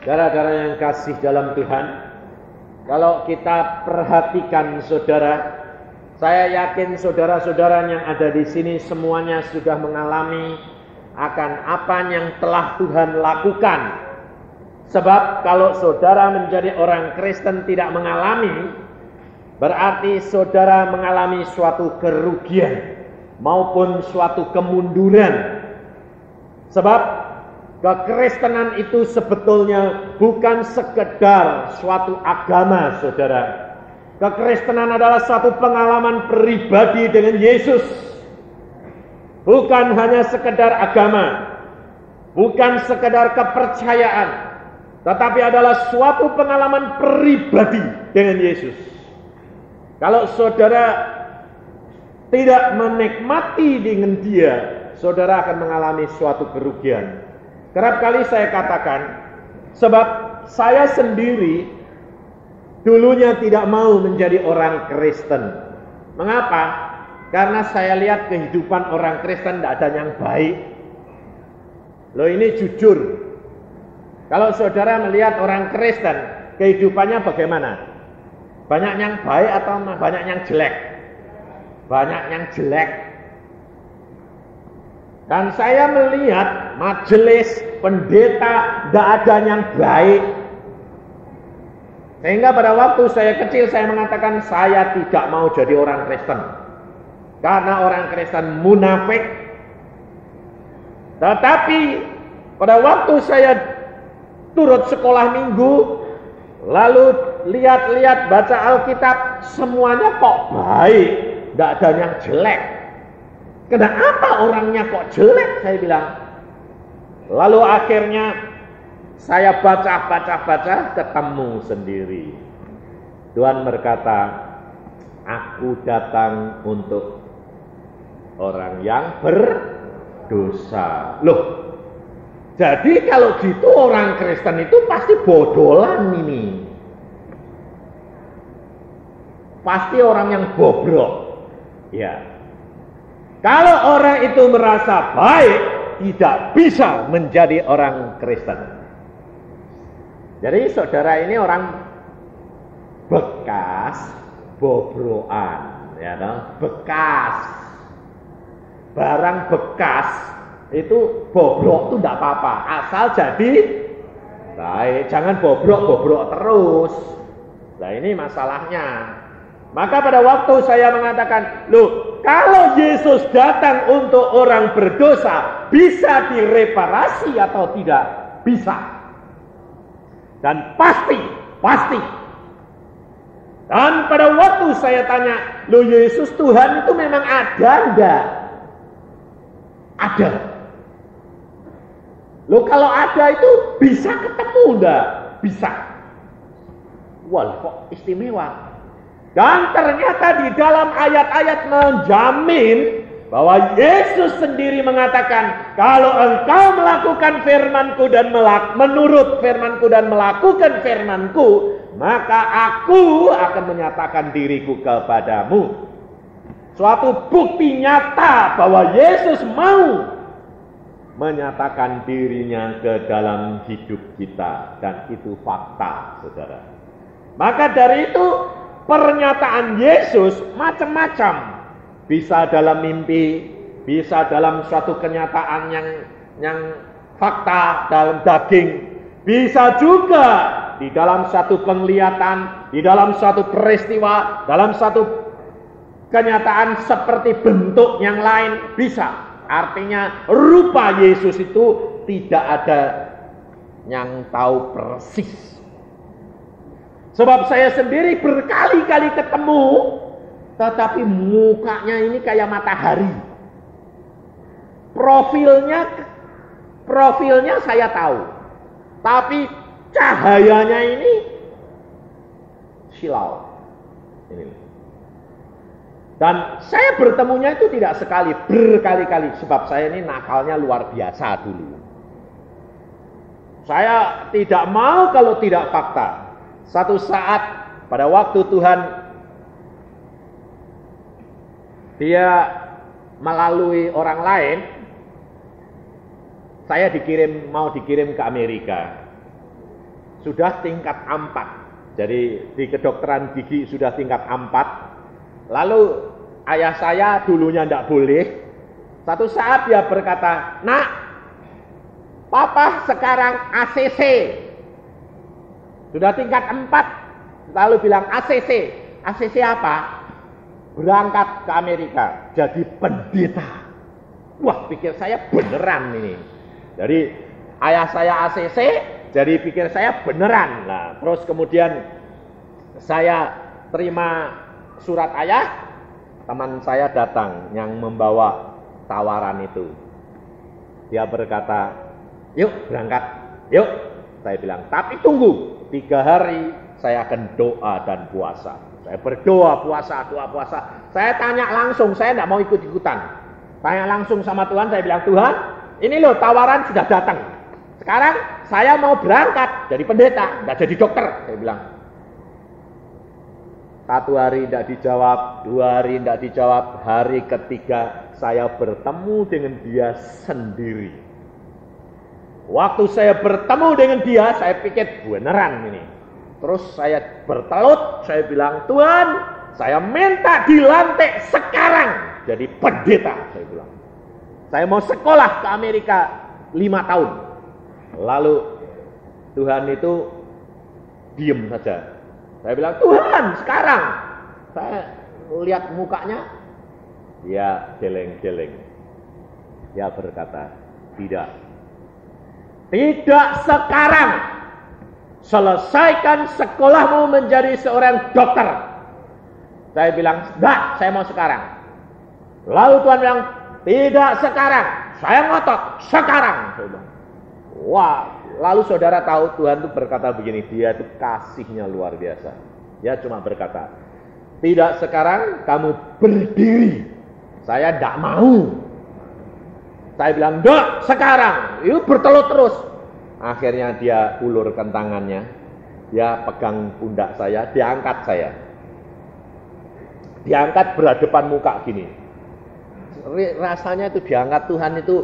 Saudara-saudara yang kasih dalam Tuhan, kalau kita perhatikan saudara, saya yakin saudara-saudara yang ada di sini semuanya sudah mengalami akan apa yang telah Tuhan lakukan. Sebab kalau saudara menjadi orang Kristen tidak mengalami, berarti saudara mengalami suatu kerugian maupun suatu kemunduran. Sebab kekristenan itu sebetulnya bukan sekedar suatu agama, saudara. Kekristenan adalah suatu pengalaman pribadi dengan Yesus. Bukan hanya sekedar agama, bukan sekedar kepercayaan, tetapi adalah suatu pengalaman pribadi dengan Yesus. Kalau saudara tidak menikmati dengan Dia, saudara akan mengalami suatu kerugian. Kerap kali saya katakan, sebab saya sendiri dulunya tidak mau menjadi orang Kristen. Mengapa? Karena saya lihat kehidupan orang Kristen tidak ada yang baik. Loh, ini jujur. Kalau saudara melihat orang Kristen, kehidupannya bagaimana? Banyak yang baik atau banyak yang jelek? Banyak yang jelek. Dan saya melihat majelis, pendeta, tidak ada yang baik. Sehingga pada waktu saya kecil saya mengatakan saya tidak mau jadi orang Kristen. Karena orang Kristen munafik. Tetapi pada waktu saya turut sekolah minggu, lalu lihat-lihat baca Alkitab, semuanya kok baik, tidak ada yang jelek. Kenapa orangnya kok jelek, saya bilang. Lalu akhirnya saya baca, ketemu sendiri. Tuhan berkata, aku datang untuk orang yang berdosa. Loh, jadi kalau gitu orang Kristen itu pasti bodolan ini. Pasti orang yang bobrok. Ya. Kalau orang itu merasa baik, tidak bisa menjadi orang Kristen. Jadi saudara ini orang bekas bobroan, ya toh? Bekas. Barang bekas itu bobrok itu tidak apa-apa, asal jadi baik. Jangan bobrok terus. Nah, ini masalahnya. Maka pada waktu saya mengatakan, loh, kalau Yesus datang untuk orang berdosa, bisa direparasi atau tidak? Bisa. Dan pasti. Dan pada waktu saya tanya, loh, Yesus Tuhan itu memang ada enggak? Ada. Loh, kalau ada itu bisa ketemu enggak? Bisa. Wah, kok istimewa. Dan ternyata di dalam ayat-ayat menjamin bahwa Yesus sendiri mengatakan, kalau engkau melakukan firman-Ku dan menurut firman-Ku dan melakukan firman-Ku, maka aku akan menyatakan diriku kepadamu. Suatu bukti nyata bahwa Yesus mau menyatakan dirinya ke dalam hidup kita. Dan itu fakta, saudara. Maka dari itu, pernyataan Yesus macam-macam. Bisa dalam mimpi, bisa dalam suatu kenyataan yang fakta dalam daging. Bisa juga di dalam satu penglihatan, di dalam suatu peristiwa, dalam satu kenyataan seperti bentuk yang lain. Bisa. Artinya rupa Yesus itu tidak ada yang tahu persis. Sebab saya sendiri berkali-kali ketemu, tetapi mukanya ini kayak matahari. Profilnya saya tahu, tapi cahayanya ini silau. Ini. Dan saya bertemunya itu tidak sekali, berkali-kali. Sebab saya ini nakalnya luar biasa dulu. Saya tidak mau kalau tidak fakta. Satu saat pada waktu Tuhan Dia melalui orang lain, saya mau dikirim ke Amerika. sudah tingkat 4. Jadi di kedokteran gigi sudah tingkat 4. Lalu ayah saya dulunya tidak boleh. Satu saat dia berkata, "Nak, papa sekarang ACC." Sudah tingkat 4. Lalu bilang ACC. ACC apa? Berangkat ke Amerika jadi pendeta. Wah, pikir saya beneran ini. Jadi ayah saya ACC, jadi pikir saya beneran. Nah, terus kemudian saya terima surat ayah, teman saya datang yang membawa tawaran itu. Dia berkata, "Yuk berangkat, yuk." Saya bilang, "Tapi tunggu, 3 hari saya akan doa dan puasa." Saya berdoa, puasa. Saya tanya langsung, saya tidak mau ikut-ikutan. Tanya langsung sama Tuhan, saya bilang, "Tuhan, ini loh tawaran sudah datang. Sekarang saya mau berangkat jadi pendeta, tidak jadi dokter." Saya bilang. 1 hari tidak dijawab, 2 hari tidak dijawab. Hari ketiga saya bertemu dengan dia sendiri. Waktu saya bertemu dengan dia, saya pikir beneran ini. Terus saya bertelut, saya bilang, "Tuhan, saya minta dilantik sekarang jadi pendeta." Saya bilang, "Saya mau sekolah ke Amerika 5 tahun. Lalu Tuhan itu diem saja. Saya bilang, "Tuhan, sekarang." Saya lihat mukanya, dia geleng-geleng. Dia berkata, "Tidak. Tidak sekarang. Selesaikan sekolahmu menjadi seorang dokter." Saya bilang, "Enggak, saya mau sekarang." Lalu Tuhan bilang, "Tidak sekarang. Saya ngotot sekarang." Saya bilang, wah. Lalu saudara tahu Tuhan itu berkata begini, dia itu kasihnya luar biasa. Dia cuma berkata, "Tidak sekarang, kamu berdiri." Saya tidak mau. Saya bilang, "Enggak, sekarang." Itu bertelut terus. Akhirnya dia ulurkan tangannya, dia pegang pundak saya, diangkat saya. Diangkat berhadapan muka gini. Rasanya itu diangkat Tuhan itu,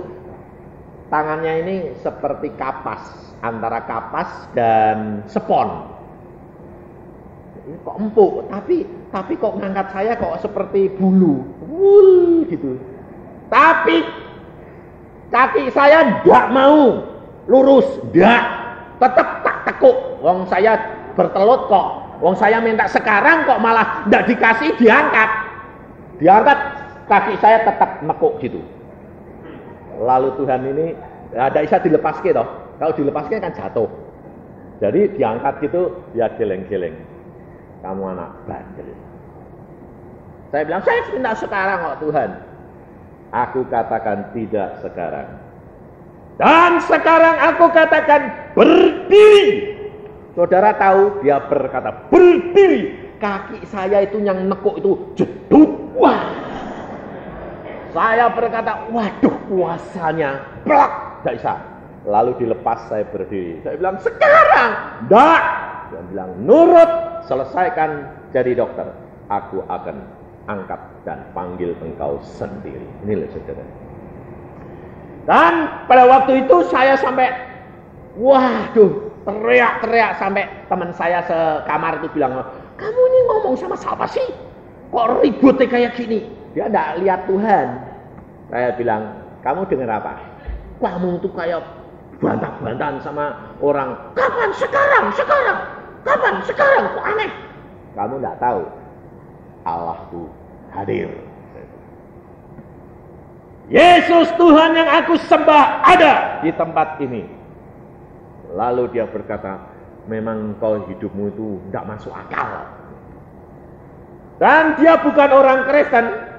tangannya ini seperti kapas, antara kapas dan spon. Ini kok empuk, tapi kok ngangkat saya kok seperti bulu, gitu. Tapi kaki saya tidak mau lurus, tidak, tetap tak tekuk. Wong saya bertelut kok, wong saya minta sekarang kok malah tidak dikasih, diangkat, kaki saya tetap nekuk gitu. Lalu Tuhan ini tidak bisa dilepaskan toh, kalau dilepaskan kan jatuh. Jadi diangkat gitu, dia geleng-geleng. "Kamu anak bandel." Saya bilang, "Saya minta sekarang kok Tuhan." Aku katakan, "Tidak sekarang. Dan sekarang aku katakan berdiri." Saudara tahu dia berkata berdiri. Kaki saya itu yang nekuk itu jedut. Wah. Saya berkata, waduh, puasanya plak, tidak bisa. Lalu dilepas, saya berdiri. Saya bilang, "Sekarang." "Enggak." Dia bilang, "Nurut, selesaikan jadi dokter. Aku akan angkat dan panggil engkau sendiri." Ini loh saudara. Dan pada waktu itu saya sampai, waduh, teriak-teriak sampai teman saya sekamar itu bilang, "Kamu ini ngomong sama siapa sih? Kok ributnya kayak gini?" Dia tidak lihat Tuhan. Saya bilang, "Kamu dengar apa? Kamu tuh kayak bantah-bantahan sama orang. Kapan sekarang? Kapan sekarang? Kok aneh?" Kamu tidak tahu, Allah tuh hadir. Yesus Tuhan yang aku sembah ada di tempat ini. Lalu dia berkata, "Memang kau hidupmu itu tidak masuk akal." Dan dia bukan orang Kristen.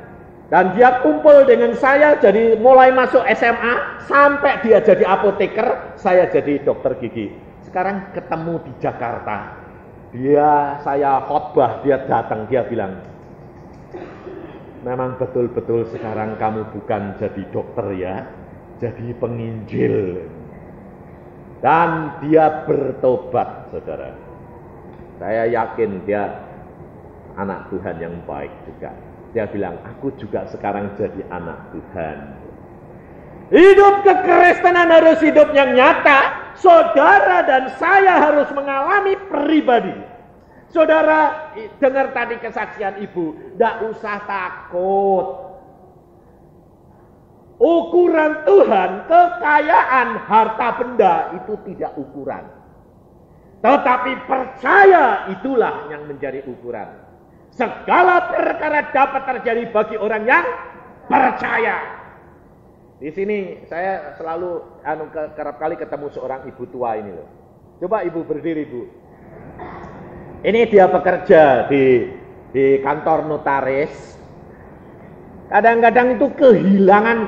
Dan dia kumpul dengan saya, jadi mulai masuk SMA, sampai dia jadi apoteker, saya jadi dokter gigi. Sekarang ketemu di Jakarta. Saya khotbah, dia datang, dia bilang, "Memang betul-betul sekarang kamu bukan jadi dokter ya, jadi penginjil." Dan dia bertobat, saudara. Saya yakin dia anak Tuhan yang baik juga. Dia bilang, "Aku juga sekarang jadi anak Tuhan." Hidup kekristenan harus hidup yang nyata, saudara dan saya harus mengalami pribadi. Saudara dengar tadi kesaksian ibu, tidak usah takut. Ukuran Tuhan, kekayaan, harta benda itu tidak ukuran. Tetapi percaya itulah yang menjadi ukuran. Segala perkara dapat terjadi bagi orang yang percaya. Di sini saya selalu kerap kali ketemu seorang ibu tua ini loh. Coba ibu berdiri, Bu. Ini dia bekerja di kantor notaris. Kadang-kadang itu kehilangan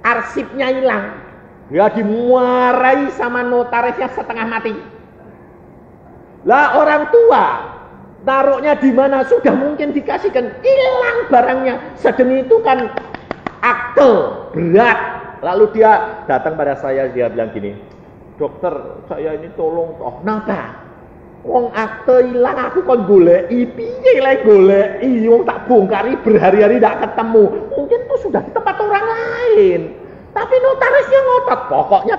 arsipnya hilang. Dia dimarahi sama notarisnya setengah mati. Lah orang tua taruhnya di mana sudah mungkin dikasihkan, hilang barangnya. Sedemi itu kan akte berat. Lalu dia datang pada saya, dia bilang gini, dokter saya ini tolong toh. Napa? Wong akte hilang aku kon goleki, piye lek goleki? Wong tak bongkari berhari-hari tidak ketemu. Mungkin itu sudah di tempat orang lain. Tapi notarisnya ngotot, pokoknya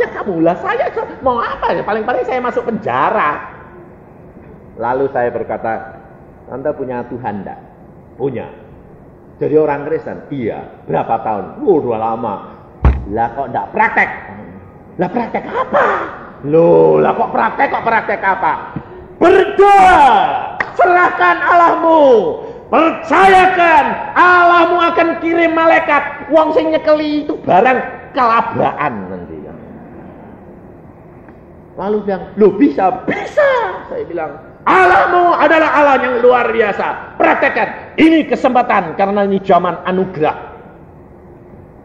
kamu. Lah saya mau apa ya? Paling-paling saya masuk penjara. Lalu saya berkata, Anda punya Tuhan enggak? Punya. Jadi orang Kristen? Iya. Berapa tahun? Udah lama. Lah kok enggak praktek? Lah praktek apa? Loh, lah kok praktek apa? Berdoa, serahkan Allahmu, percayakan Allahmu akan kirim malaikat. Wong sing nyekeli itu barang kelabaan nanti. Lalu bilang, loh bisa. Saya bilang, Allahmu adalah Allah yang luar biasa. Praktekkan, ini kesempatan karena ini zaman anugerah.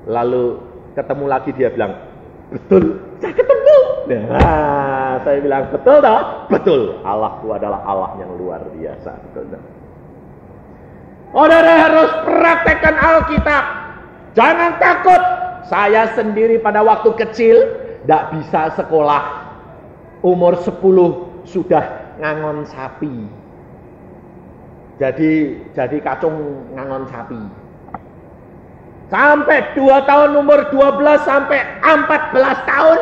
Lalu ketemu lagi dia bilang, betul, saya ketemu. Nah, saya bilang betul toh? Betul. Allahku adalah Allah yang luar biasa. Betul. Saudara harus praktekkan Alkitab. Jangan takut. Saya sendiri pada waktu kecil tidak bisa sekolah. Umur 10 sudah ngangon sapi. Jadi kacung ngangon sapi. Sampai 2 tahun, umur 12 sampai 14 tahun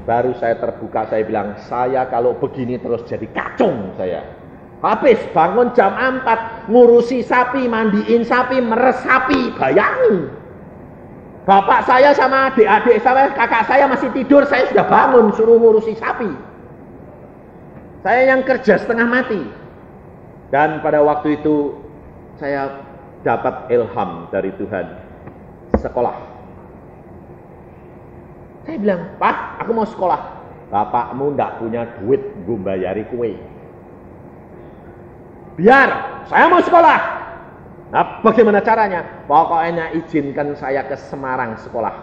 baru saya terbuka. Saya bilang, saya kalau begini terus jadi kacung saya. Habis bangun jam 4 ngurusi sapi, mandiin sapi, meres sapi. Bayangin, bapak saya sama adik-adik saya, kakak saya masih tidur, saya sudah bangun suruh ngurusi sapi. Saya yang kerja setengah mati. Dan pada waktu itu saya dapat ilham dari Tuhan, sekolah. Saya bilang, Pak, aku mau sekolah. Bapakmu ndak punya duit gue bayari kue. Biar, saya mau sekolah. Nah, bagaimana caranya? Pokoknya izinkan saya ke Semarang sekolah.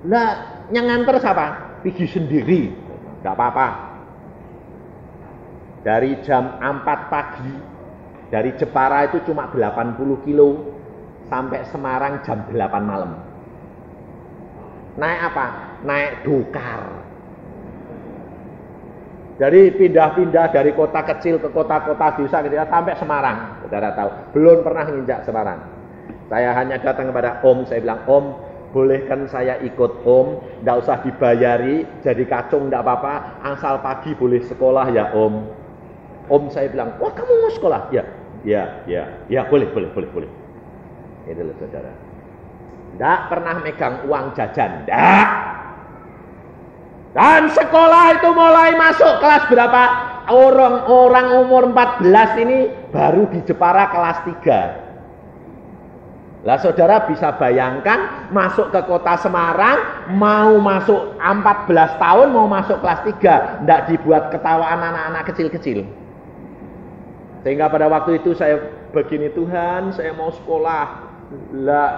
Lah, yang nganter siapa? Pergi sendiri. Nggak apa-apa. Dari jam 4 pagi, dari Jepara itu cuma 80 kilo, sampai Semarang jam 8 malam. Naik apa? Naik dokar. Jadi pindah-pindah dari kota kecil ke kota-kota desa gitu ya, sampai Semarang. Saudara tahu, belum pernah nginjak Semarang. Saya hanya datang kepada Om, saya bilang, Om, bolehkan saya ikut Om? Nggak usah dibayari, jadi kacung nggak apa-apa, asal pagi boleh sekolah ya Om. Om saya bilang, wah kamu mau sekolah? Ya, boleh. Itu loh saudara. Nggak pernah megang uang jajan, nggak. Dan sekolah itu mulai masuk kelas berapa? Orang umur 14 ini baru di Jepara kelas 3. Lah saudara bisa bayangkan masuk ke kota Semarang, mau masuk 14 tahun, mau masuk kelas 3, nggak dibuat ketawaan anak-anak kecil-kecil. Sehingga pada waktu itu saya begini, Tuhan saya mau sekolah. Lah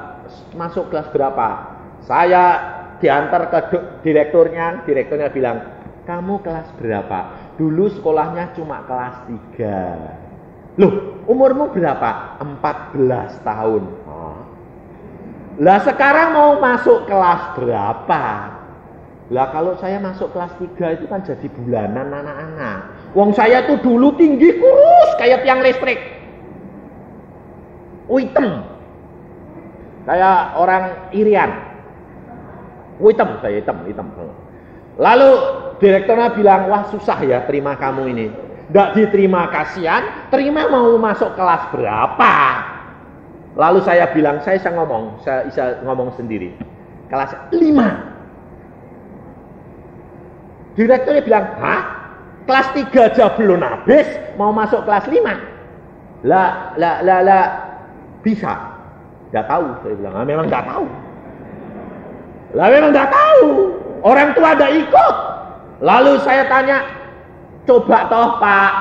masuk kelas berapa? Saya diantar ke direkturnya bilang, kamu kelas berapa? Dulu sekolahnya cuma kelas 3. Loh, umurmu berapa? 14 tahun. Lah sekarang mau masuk kelas berapa? Lah kalau saya masuk kelas 3 itu kan jadi bulanan anak-anak. Wong saya tuh dulu tinggi kurus kayak tiang listrik. Hitam. Kayak orang Irian. Hitam, saya hitam. Lalu direkturnya bilang, wah susah ya terima kamu ini. Nggak diterima, kasihan, terima mau masuk kelas berapa? Lalu saya bilang, saya bisa ngomong sendiri. Kelas 5. Direkturnya bilang, hah? Kelas 3 aja belum habis, mau masuk kelas 5? Lah, bisa. Nggak tahu, saya bilang, memang nggak tahu. Lah memang nggak tahu. Orang tua ada ikut. Lalu saya tanya, coba toh Pak.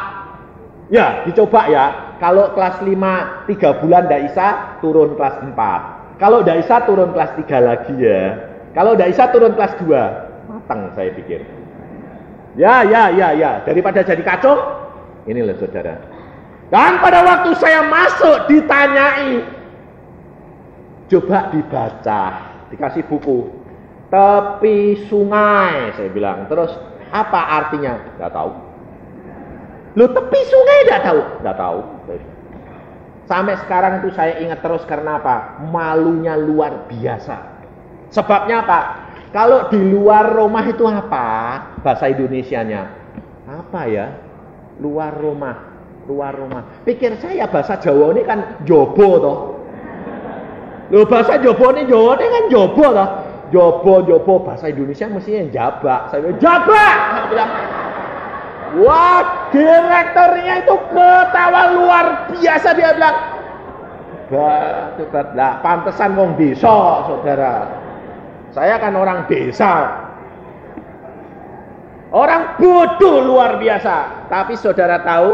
Ya, dicoba ya. Kalau kelas 5 3 bulan nggak bisa, turun kelas 4. Kalau nggak bisa, turun kelas 3 lagi ya. Kalau nggak bisa, turun kelas 2. Matang saya pikir. Ya. Daripada jadi kacau, ini loh saudara. Dan pada waktu saya masuk ditanyai, coba dibaca, dikasih buku. Tepi sungai, saya bilang. Terus apa artinya? Nggak tahu. Lu tepi sungai nggak tahu? Nggak tahu. Sampai sekarang itu saya ingat terus karena apa? Malunya luar biasa. Sebabnya apa? Kalau di luar rumah itu apa? Bahasa Indonesianya apa ya? Luar rumah. Pikir saya bahasa Jawa ini kan jobo toh. Loh bahasa Jawa ini kan jobo toh. Jobo bahasa Indonesia mestinya jabak. Saya bilang jabak. Saya bilang, wah direkturnya itu ketawa luar biasa. Dia bilang, lah pantesan wong desa saudara. Saya kan orang desa. Orang bodoh luar biasa. Tapi saudara tahu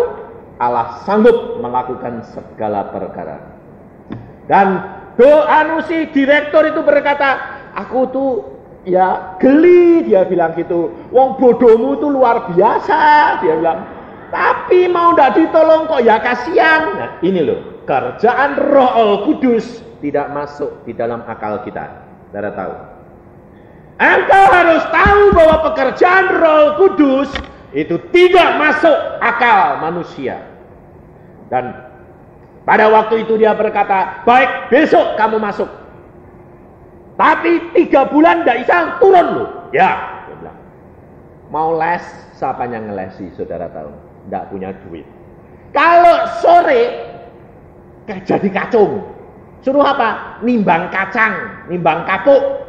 Allah sanggup melakukan segala perkara. Dan si direktur itu berkata, aku tuh ya geli, dia bilang gitu. Wong bodohmu tuh luar biasa, dia bilang. Tapi mau ndak ditolong kok ya kasihan. Nah, ini loh, kerjaan Roh Kudus tidak masuk di dalam akal kita. Saudara tahu? Engkau harus tahu bahwa pekerjaan Roh Kudus itu tidak masuk akal manusia. Dan pada waktu itu dia berkata, baik besok kamu masuk. Tapi 3 bulan tidak bisa turun loh. Ya, dia bilang. Mau les, siapa yang ngelesi saudara tahu? Tidak punya duit. Kalau sore, jadi kacung. Suruh apa? Nimbang kacang, nimbang kapuk.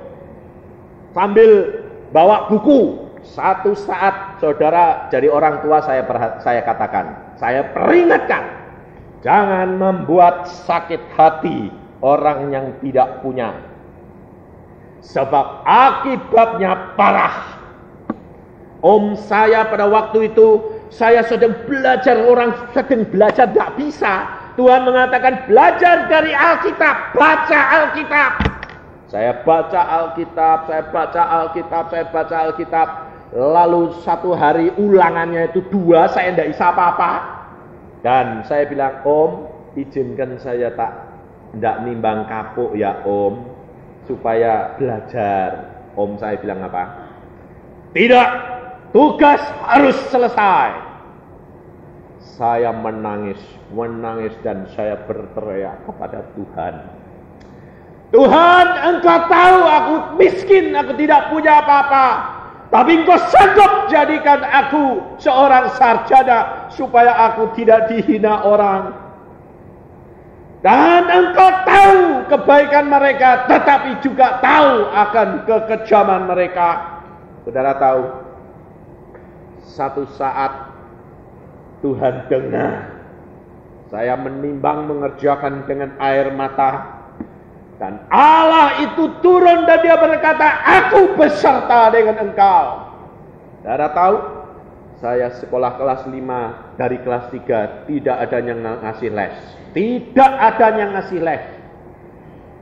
Sambil bawa buku. Satu saat saudara jadi orang tua saya katakan, saya peringatkan, jangan membuat sakit hati orang yang tidak punya. Sebab akibatnya parah. Om saya pada waktu itu, saya sedang belajar, orang sedang belajar tidak bisa. Tuhan mengatakan belajar dari Alkitab, baca Alkitab. Saya baca Alkitab. Lalu satu hari ulangannya itu 2, saya tidak bisa apa-apa. Dan saya bilang, Om, izinkan saya tidak nimbang kapuk ya Om, supaya belajar. Om saya bilang apa? Tidak, tugas harus selesai. Saya menangis dan saya berteriak kepada Tuhan. Tuhan, Engkau tahu aku miskin, aku tidak punya apa-apa. Tapi Engkau sanggup jadikan aku seorang sarjana supaya aku tidak dihina orang. Dan Engkau tahu kebaikan mereka, tetapi juga tahu akan kekejaman mereka. Saudara tahu, satu saat Tuhan dengar saya menimbang mengerjakan dengan air mata. Dan Allah itu turun dan dia berkata, aku beserta dengan engkau. Saudara tahu, saya sekolah kelas 5, dari kelas 3 tidak ada yang ngasih les. Tidak ada yang ngasih les.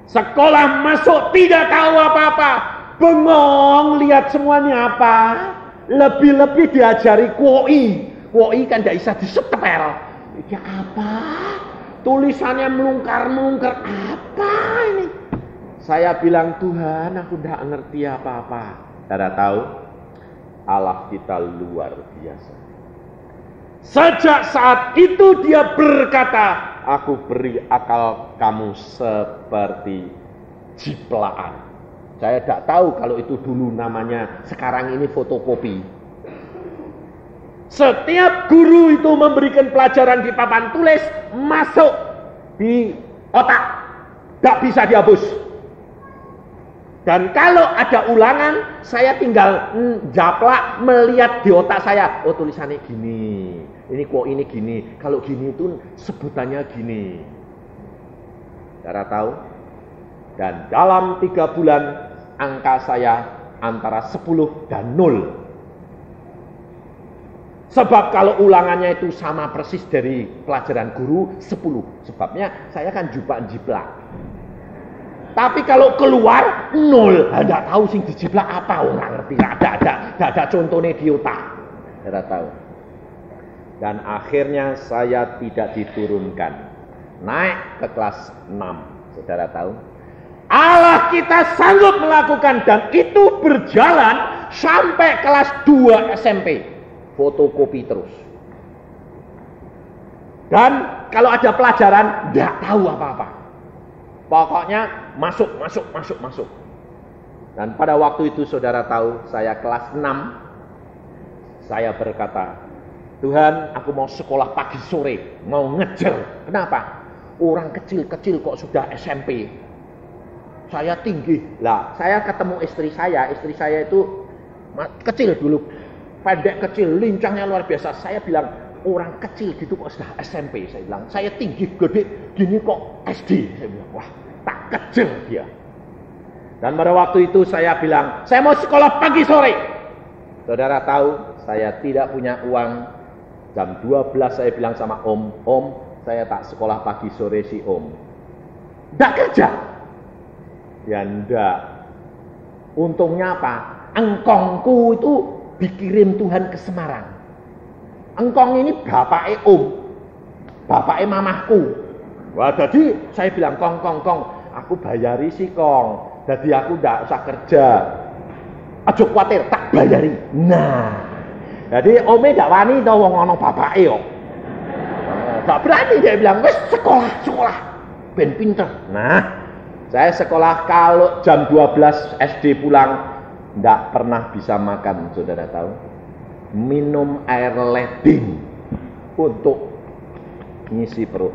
Sekolah masuk tidak tahu apa-apa. Bengong lihat semuanya apa. Lebih-lebih diajari KOI. KOI kan tidak bisa disetel. Ini apa? Tulisannya melungkar-melungkar. Apa ini? Saya bilang, Tuhan, aku tidak ngerti apa-apa. Saudara tahu, Allah kita luar biasa. Sejak saat itu dia berkata, aku beri akal kamu seperti jiplaan. Saya tidak tahu kalau itu dulu namanya, sekarang ini fotokopi. Setiap guru itu memberikan pelajaran di papan tulis, masuk di otak, tidak bisa dihapus. Dan kalau ada ulangan, saya tinggal japlak melihat di otak saya, oh tulisannya gini, ini kok ini gini, kalau gini itu sebutannya gini. Saudara tahu? Dan dalam 3 bulan angka saya antara 10 dan 0. Sebab kalau ulangannya itu sama persis dari pelajaran guru 10. Sebabnya saya kan jiplak. Tapi kalau keluar 0, tidak tahu sing dijiplak apa, orang ngerti. Tidak ada contohnya di otak. Tidak tahu. Dan akhirnya saya tidak diturunkan. Naik ke kelas 6. Saudara tahu? Allah kita sanggup melakukan, dan itu berjalan sampai kelas 2 SMP. Fotokopi terus. Dan kalau ada pelajaran, tidak tahu apa-apa. Pokoknya masuk. Dan pada waktu itu saudara tahu, saya kelas 6. Saya berkata, Tuhan, aku mau sekolah pagi sore, mau ngejar. Kenapa? Orang kecil-kecil kok sudah SMP. Saya tinggi. Lah, saya ketemu istri saya itu kecil dulu. Pendek kecil, lincahnya luar biasa. Saya bilang, orang kecil gitu kok sudah SMP. Saya bilang, saya tinggi, gede, gini kok SD. Saya bilang, wah, tak kecil dia. Dan pada waktu itu saya bilang, saya mau sekolah pagi sore. Saudara tahu, saya tidak punya uang. Jam 12 saya bilang sama Om, saya tak sekolah pagi sore si Om. Tidak kerja. Ya enggak. Untungnya apa? Engkongku itu dikirim Tuhan ke Semarang. Engkong ini bapaknya Om, bapaknya mamahku. Wah, jadi saya bilang, Kong, aku bayari sih Kong. Jadi aku tidak usah kerja. Aja khawatir, tak bayari. Nah, jadi Ome tidak wani tau wong ana bapake yo. Tak berani dia bilang, wis sekolah, ben pinter. Nah, saya sekolah kalau jam 12 SD pulang, tidak pernah bisa makan, saudara tahu. Minum air leding untuk ngisi perut.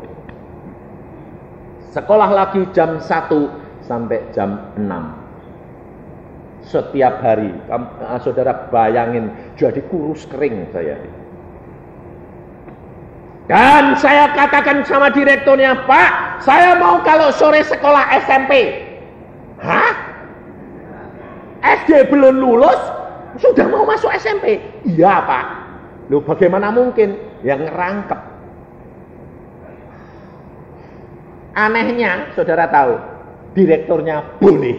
Sekolah lagi jam 1 sampai jam 6. Setiap hari. Saudara bayangin, jadi kurus kering saya. Dan saya katakan sama direkturnya, Pak, saya mau kalau sore sekolah SMP. Hah? SD belum lulus, sudah mau masuk SMP? Iya Pak. Loh bagaimana mungkin? Yang ngerangkep. Anehnya, saudara tahu, direkturnya boleh.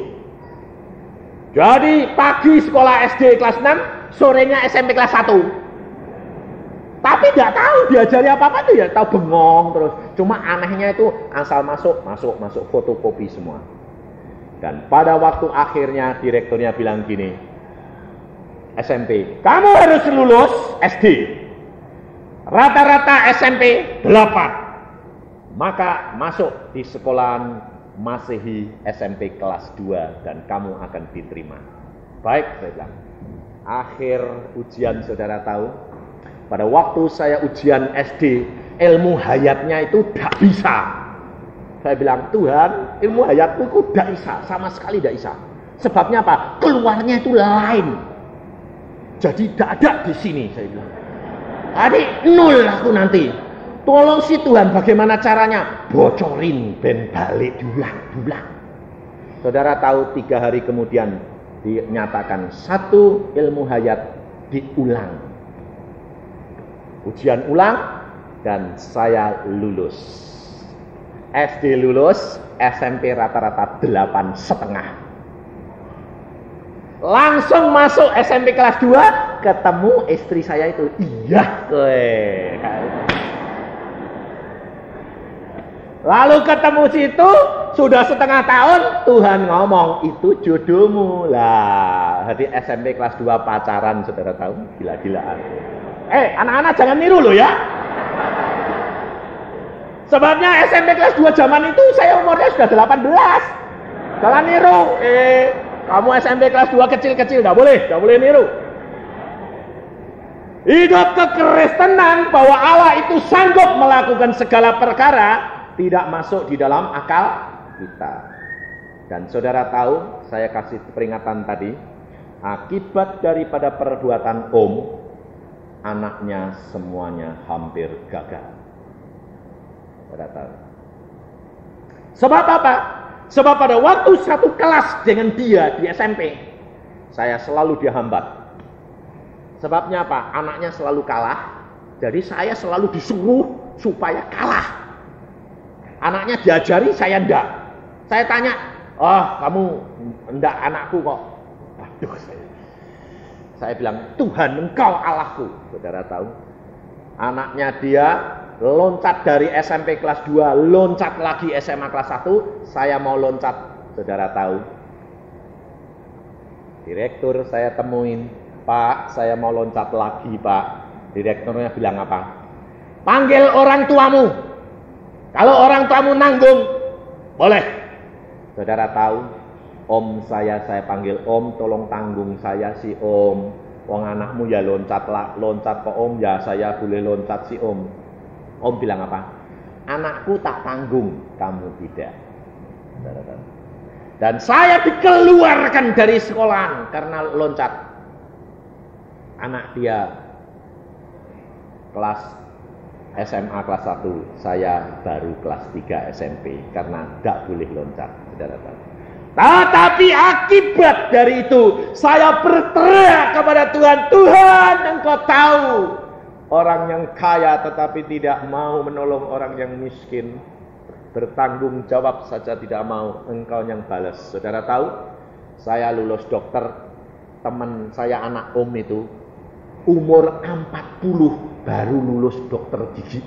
Jadi pagi sekolah SD kelas 6, sorenya SMP kelas 1. Tapi tidak tahu diajari apa-apa tuh ya, tahu bengong terus. Cuma anehnya itu asal masuk fotokopi semua. Dan pada waktu akhirnya direkturnya bilang gini, SMP, kamu harus lulus SD. Rata-rata SMP 8. Maka masuk di sekolahan Masehi SMP kelas 2 dan kamu akan diterima. Baik, saya bilang. Akhir ujian saudara tahu, pada waktu saya ujian SD, ilmu hayatnya itu tidak bisa. Saya bilang, Tuhan, ilmu hayatku itu tidak bisa, sama sekali tidak bisa. Sebabnya apa? Keluarnya itu lain. Jadi tidak ada di sini, saya bilang. Adik, 0 aku nanti. Tolong si Tuhan, bagaimana caranya? Bocorin, ben balik diulang. Saudara tahu 3 hari kemudian dinyatakan 1 ilmu hayat diulang. Ujian ulang dan saya lulus. SD lulus, SMP rata-rata 8,5. Langsung masuk SMP kelas 2, ketemu istri saya itu. Iya, lalu ketemu situ, sudah setengah tahun, Tuhan ngomong, itu jodohmu lah. Jadi SMP kelas 2 pacaran, saudara tahu, gila-gilaan. Anak-anak jangan niru loh ya. Sebabnya SMP kelas 2 zaman itu saya umurnya sudah 18. Jangan niru. Kamu SMP kelas 2 kecil-kecil, tidak boleh niru. Hidup kekristenan bahwa Allah itu sanggup melakukan segala perkara tidak masuk di dalam akal kita. Dan saudara tahu, saya kasih peringatan tadi, akibat daripada perbuatan anaknya semuanya hampir gagal. Saudara tahu. Sebab apa? Sebab pada waktu satu kelas dengan dia di SMP, saya selalu dihambat. Sebabnya apa? Anaknya selalu kalah, jadi saya selalu disuruh supaya kalah. Anaknya diajari, saya enggak. Saya tanya, kamu enggak anakku kok. Waduh, saya bilang, Tuhan engkau Allahku. Saudara tahu, anaknya dia loncat dari SMP kelas 2, loncat lagi SMA kelas 1, saya mau loncat. Saudara tahu, direktur saya temuin, Pak, saya mau loncat lagi, Pak. Direkturnya bilang apa? Panggil orang tuamu. Kalau orang tuamu nanggung, boleh. Saudara tahu, om saya panggil, om tolong tanggung saya si om. Wong anakmu ya loncat ke om, ya saya boleh loncat si om. Om bilang apa? Anakku tak tanggung, kamu tidak. Saudara tahu. Dan saya dikeluarkan dari sekolahan karena loncat. Anak dia kelas SMA kelas 1, saya baru kelas 3 SMP karena tidak boleh loncat, saudara tahu. Tetapi akibat dari itu, saya berteriak kepada Tuhan, Tuhan engkau tahu, orang yang kaya tetapi tidak mau menolong orang yang miskin, bertanggung jawab saja tidak mau, engkau yang balas. Saudara tahu, saya lulus dokter, teman saya anak om itu, umur 40 baru lulus dokter gigi.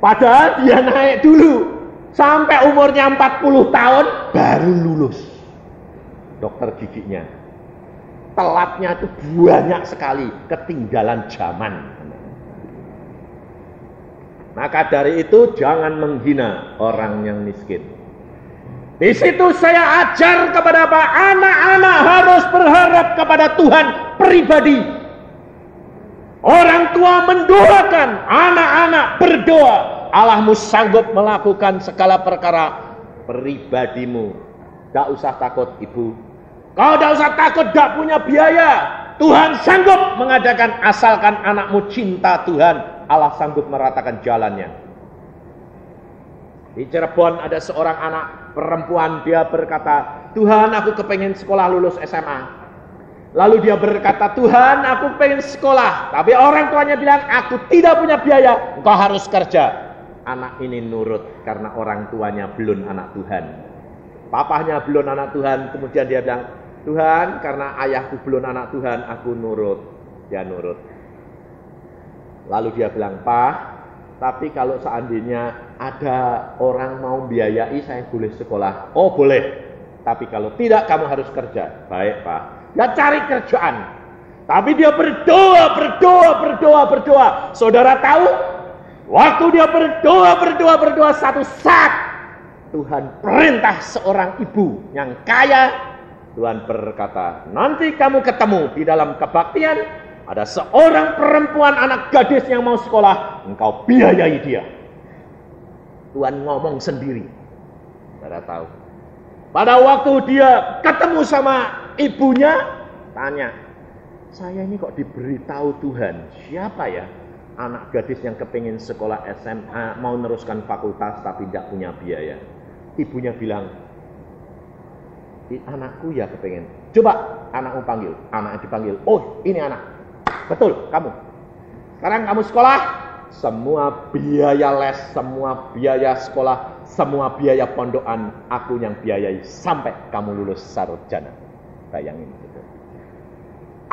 Padahal dia naik dulu sampai umurnya 40 tahun baru lulus dokter giginya. Telatnya itu banyak sekali, ketinggalan zaman. Maka dari itu jangan menghina orang yang miskin. Di situ saya ajar kepada anak-anak harus berharap kepada Tuhan pribadi. Orang tua mendoakan, anak-anak berdoa. Allahmu sanggup melakukan segala perkara pribadimu. Tidak usah takut ibu. Kau tidak usah takut tidak punya biaya. Tuhan sanggup mengadakan asalkan anakmu cinta Tuhan. Allah sanggup meratakan jalannya. Di Cirebon ada seorang anak perempuan, dia berkata, Tuhan aku kepengen sekolah lulus SMA. Lalu dia berkata, Tuhan aku pengen sekolah, tapi orang tuanya bilang, aku tidak punya biaya, engkau harus kerja. Anak ini nurut karena orang tuanya belum anak Tuhan. Papahnya belum anak Tuhan, kemudian dia bilang, Tuhan karena ayahku belum anak Tuhan, aku nurut. Dia nurut. Lalu dia bilang, Pak, tapi kalau seandainya ada orang mau biayai, saya boleh sekolah. Oh boleh, tapi kalau tidak kamu harus kerja. Baik Pak. Dia cari kerjaan. Tapi dia berdoa. Saudara tahu, waktu dia berdoa satu saat, Tuhan perintah seorang ibu yang kaya. Tuhan berkata, nanti kamu ketemu di dalam kebaktian, ada seorang perempuan anak gadis yang mau sekolah, engkau biayai dia. Tuhan ngomong sendiri. Saudara tahu. Pada waktu dia ketemu sama ibunya, tanya, saya ini kok diberitahu Tuhan, siapa ya anak gadis yang kepingin sekolah SMA, mau neruskan fakultas tapi tidak punya biaya. Ibunya bilang, anakku ya kepingin. Coba anakmu panggil. Anaknya dipanggil. Oh ini anak. Betul kamu. Sekarang kamu sekolah. Semua biaya les, semua biaya sekolah, semua biaya pondokan aku yang biayai sampai kamu lulus sarjana. Bayangin itu.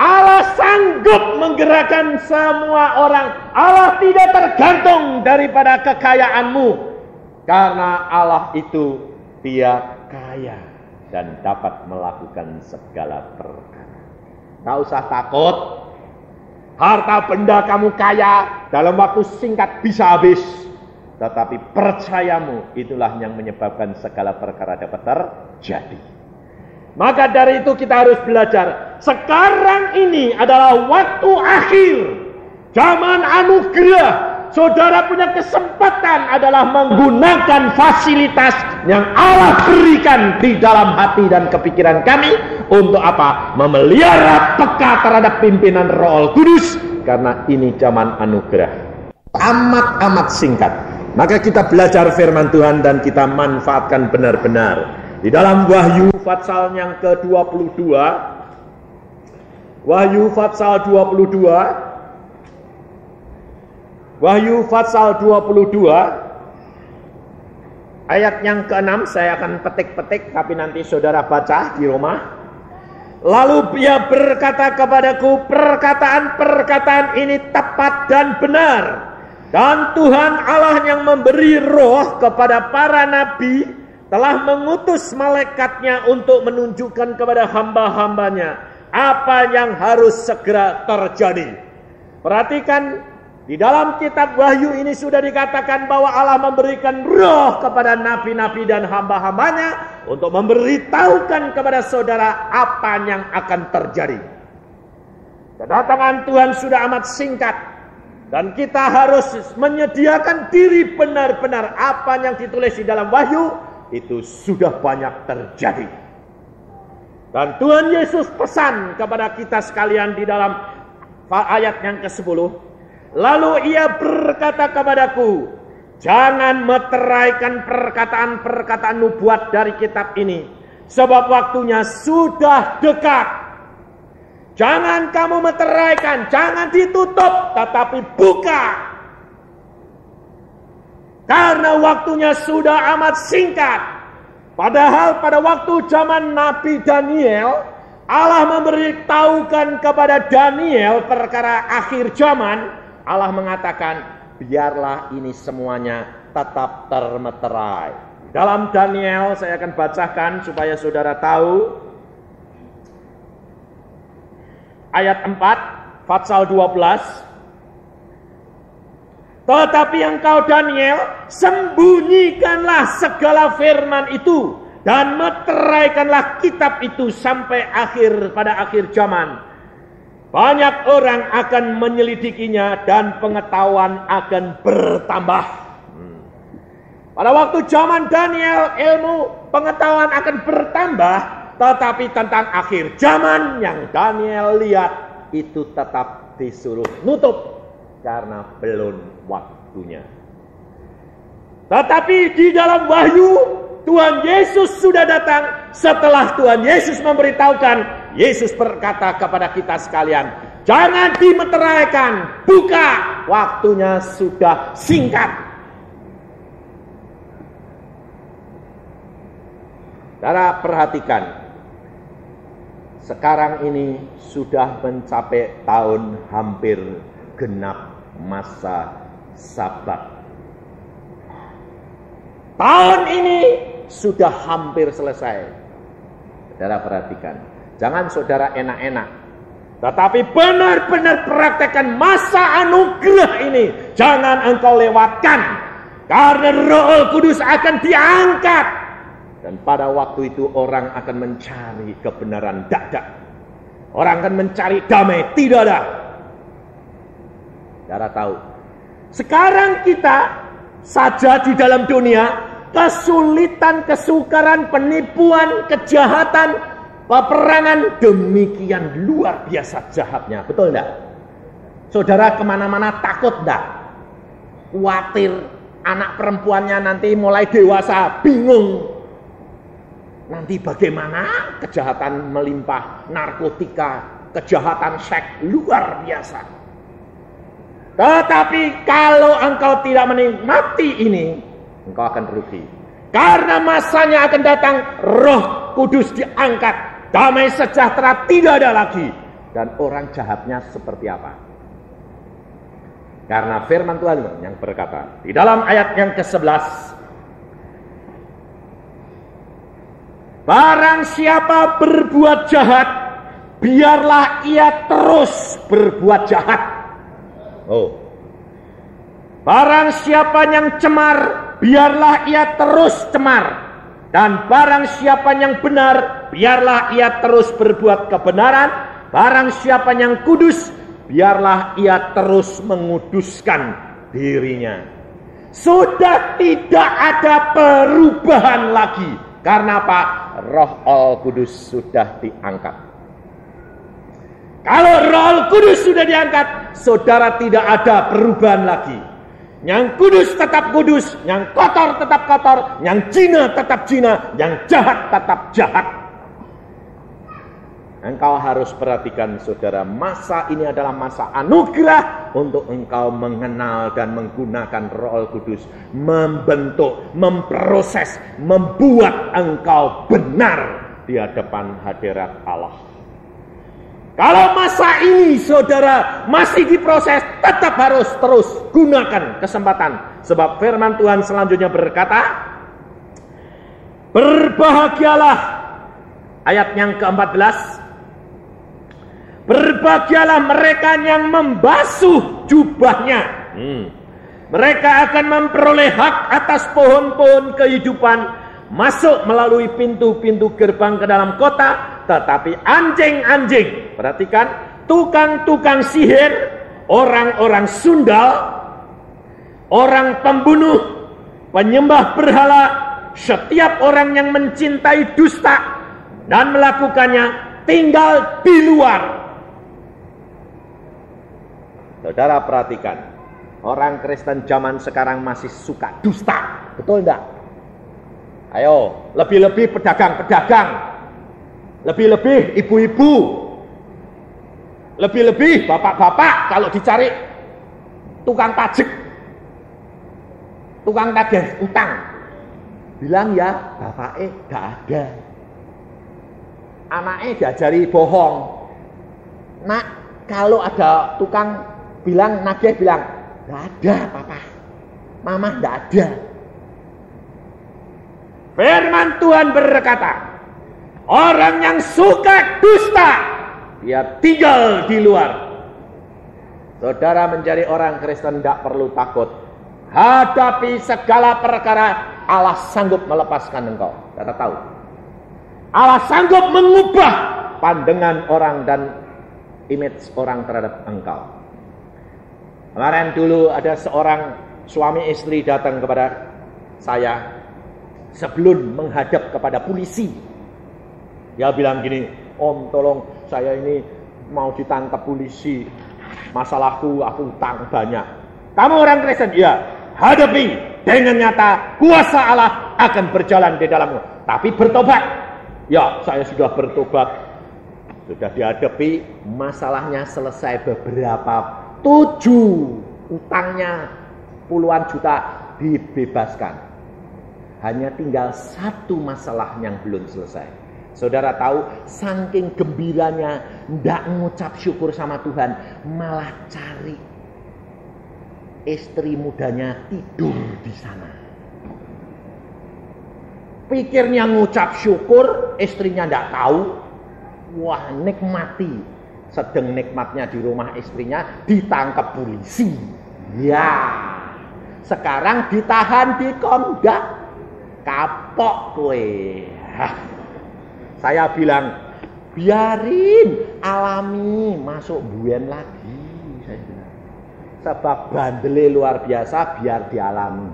Allah sanggup menggerakkan semua orang. Allah tidak tergantung daripada kekayaanmu, karena Allah itu dia kaya dan dapat melakukan segala perkara. Tak usah takut. Harta benda kamu kaya, dalam waktu singkat bisa habis. tetapi percayamu itulah yang menyebabkan segala perkara dapat terjadi. Maka dari itu kita harus belajar. Sekarang ini adalah waktu akhir. Zaman anugerah. Saudara punya kesempatan adalah menggunakan fasilitas yang Allah berikan di dalam hati dan kepikiran kami. Untuk apa? Memelihara peka terhadap pimpinan Roh Kudus. Karena ini zaman anugerah. Amat-amat singkat. Maka kita belajar firman Tuhan dan kita manfaatkan benar-benar. Di dalam Wahyu pasal yang ke-22, Wahyu pasal 22, Wahyu pasal 22, ayat yang ke-6, saya akan petik-petik, tapi nanti saudara baca di rumah. Lalu ia berkata kepadaku, perkataan-perkataan ini tepat dan benar. Dan Tuhan Allah yang memberi roh kepada para nabi, telah mengutus malaikatnya untuk menunjukkan kepada hamba-hambanya apa yang harus segera terjadi. Perhatikan, di dalam kitab Wahyu ini sudah dikatakan bahwa Allah memberikan roh kepada nabi-nabi dan hamba-hambanya untuk memberitahukan kepada saudara apa yang akan terjadi. Kedatangan Tuhan sudah amat singkat dan kita harus menyediakan diri benar-benar. Apa yang ditulis di dalam Wahyu itu sudah banyak terjadi. Dan Tuhan Yesus pesan kepada kita sekalian di dalam ayat yang ke-10. Lalu ia berkata kepadaku, jangan meteraikan perkataan-perkataan nubuat dari kitab ini, sebab waktunya sudah dekat. Jangan kamu meteraikan, jangan ditutup, tetapi buka. Karena waktunya sudah amat singkat. Padahal pada waktu zaman Nabi Daniel, Allah memberitahukan kepada Daniel perkara akhir zaman. Allah mengatakan, biarlah ini semuanya tetap termeterai. Dalam Daniel, saya akan bacakan supaya saudara tahu. Ayat 4, pasal 12. Tetapi engkau Daniel, sembunyikanlah segala firman itu dan meteraikanlah kitab itu sampai pada akhir zaman. Banyak orang akan menyelidikinya dan pengetahuan akan bertambah. Pada waktu zaman Daniel, ilmu pengetahuan akan bertambah, tetapi tentang akhir zaman yang Daniel lihat itu tetap disuruh nutup. Karena belum waktunya. Tetapi di dalam Wahyu, Tuhan Yesus sudah datang. Setelah Tuhan Yesus memberitahukan, Yesus berkata kepada kita sekalian, jangan dimeteraikan, buka, waktunya sudah singkat. Saudara perhatikan, sekarang ini sudah mencapai tahun hampir genap masa Sabat. Tahun ini sudah hampir selesai. Saudara perhatikan, jangan saudara enak-enak, tetapi benar-benar praktekkan masa anugerah ini. Jangan engkau lewatkan, karena Roh Kudus akan diangkat. Dan pada waktu itu orang akan mencari kebenaran, tidak. Orang akan mencari damai, tidak ada. Saudara tahu, sekarang kita saja di dalam dunia, kesulitan, kesukaran, penipuan, kejahatan, peperangan demikian luar biasa jahatnya, betul enggak? Saudara kemana-mana takut enggak? Khawatir anak perempuannya nanti mulai dewasa, bingung. Nanti bagaimana? Kejahatan melimpah, narkotika, kejahatan seks luar biasa. Tetapi kalau engkau tidak menikmati ini, engkau akan rugi. Karena masanya akan datang, Roh Kudus diangkat, damai sejahtera tidak ada lagi. Dan orang jahatnya seperti apa? Karena firman Tuhan yang berkata di dalam ayat yang ke-11, barang siapa berbuat jahat, biarlah ia terus berbuat jahat. Oh, Barang siapa yang cemar, biarlah ia terus cemar. Dan barang siapa yang benar, biarlah ia terus berbuat kebenaran. Barang siapa yang kudus, biarlah ia terus menguduskan dirinya. Sudah tidak ada perubahan lagi. Karena apa? Roh Al-Kudus sudah diangkat. Kalau Roh Kudus sudah diangkat, saudara tidak ada perubahan lagi. Yang kudus tetap kudus, yang kotor tetap kotor, yang zina tetap zina, yang jahat tetap jahat. Engkau harus perhatikan saudara, masa ini adalah masa anugerah untuk engkau mengenal dan menggunakan Roh Kudus, membentuk, memproses, membuat engkau benar di hadapan hadirat Allah. Kalau masa ini saudara masih diproses, tetap harus terus gunakan kesempatan. Sebab firman Tuhan selanjutnya berkata, berbahagialah, ayat yang ke-14, berbahagialah mereka yang membasuh jubahnya. Mereka akan memperoleh hak atas pohon-pohon kehidupan, masuk melalui pintu-pintu gerbang ke dalam kota. Tetapi anjing-anjing, perhatikan, tukang-tukang sihir, orang-orang sundal, orang pembunuh, penyembah berhala, setiap orang yang mencintai dusta dan melakukannya tinggal di luar. Saudara perhatikan, orang Kristen zaman sekarang masih suka dusta, betul enggak? Ayo, lebih-lebih pedagang-pedagang, lebih-lebih ibu-ibu, lebih-lebih bapak-bapak kalau dicari tukang pajak, tukang tagih utang, bilang ya bapaknya gak ada, anaknya diajari bohong. Nak, kalau ada tukang bilang nagih, bilang gak ada papa, mama gak ada. Firman Tuhan berkata, orang yang suka dusta, dia tinggal di luar. Saudara menjadi orang Kristen tidak perlu takut. Hadapi segala perkara, Allah sanggup melepaskan engkau. Saudara tahu, Allah sanggup mengubah pandangan orang dan image orang terhadap engkau. Kemarin dulu ada seorang suami istri datang kepada saya sebelum menghadap kepada polisi. Dia bilang gini, Om tolong saya ini mau ditangkap polisi, masalahku aku utang banyak. Kamu orang Kristen? Ya, hadapi dengan nyata, kuasa Allah akan berjalan di dalammu. Tapi bertobat. Ya, saya sudah bertobat. Sudah dihadapi, masalahnya selesai beberapa, 7 utangnya puluhan juta dibebaskan. Hanya tinggal 1 masalah yang belum selesai. Saudara tahu, saking gembiranya, ndak ngucap syukur sama Tuhan, malah cari istri mudanya tidur di sana. Pikirnya ngucap syukur, istrinya ndak tahu. Wah, nikmati. Sedang nikmatnya di rumah istrinya, ditangkap polisi. Ya, sekarang ditahan di Komdak. Kapok kowe. Saya bilang, biarin, alami, masuk buen lagi. Saya bilang, sebab bandele luar biasa, biar dialami.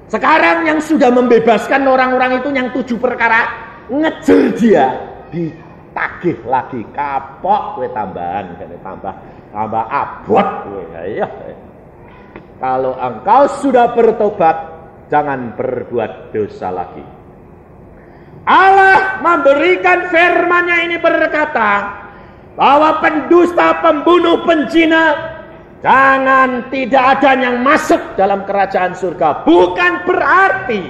Sekarang yang sudah membebaskan orang-orang itu yang 7 perkara, ngejar dia, ditagih lagi. Kapok, gue tambahan, tambah abot. Ya. Kalau engkau sudah bertobat, jangan berbuat dosa lagi. Allah memberikan firman-Nya ini berkata bahwa pendusta, pembunuh, penzina, jangan, tidak ada yang masuk dalam kerajaan surga. Bukan berarti